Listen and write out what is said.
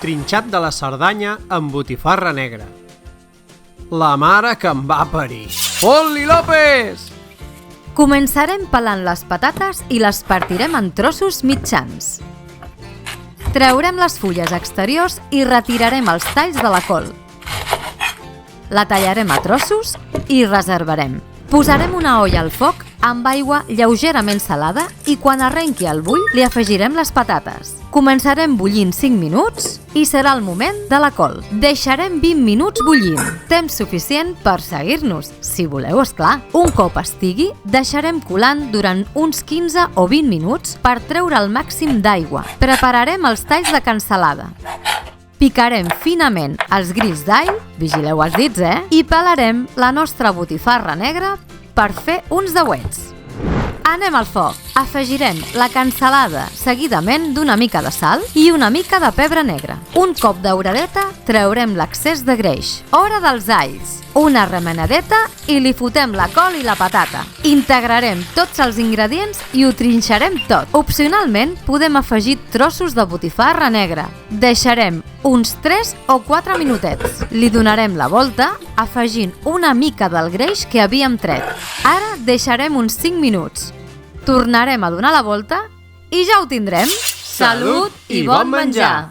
trinxat de la Cerdanya amb botifarra negra. La mare que em va parir. Oli López! Començarem pelant les patates i les partirem en trossos mitjans. Traurem les fulles exteriors i retirarem els talls de la col. La tallarem a trossos i reservarem. Posarem una olla al foc amb aigua lleugerament salada i quan arrenqui el bull li afegirem les patates. Començarem bullint 5 minuts i serà el moment de la col. Deixarem 20 minuts bullint, temps suficient per seguir-nos, si voleu, esclar. Un cop estigui, deixarem colant durant uns 15 o 20 minuts per treure el màxim d'aigua. Prepararem els talls de cansalada. Picarem finament els grills d'all, vigileu els dits, i pelarem la nostra botifarra negra per fer uns dauets. Anem al foc. Afegirem la cansalada seguidament d'una mica de sal i una mica de pebre negre. Un cop dauradeta, traurem l'excés de greix. Hora dels alls. Una remenadeta i li fotem la col i la patata. Integrarem tots els ingredients i ho trinxarem tot. Opcionalment, podem afegir trossos de botifarra negra. Deixarem uns 3 o 4 minutets. Li donarem la volta afegint una mica del greix que havíem tret. Ara deixarem uns 5 minuts. Tornarem a donar la volta i ja ho tindrem. Salut i bon menjar!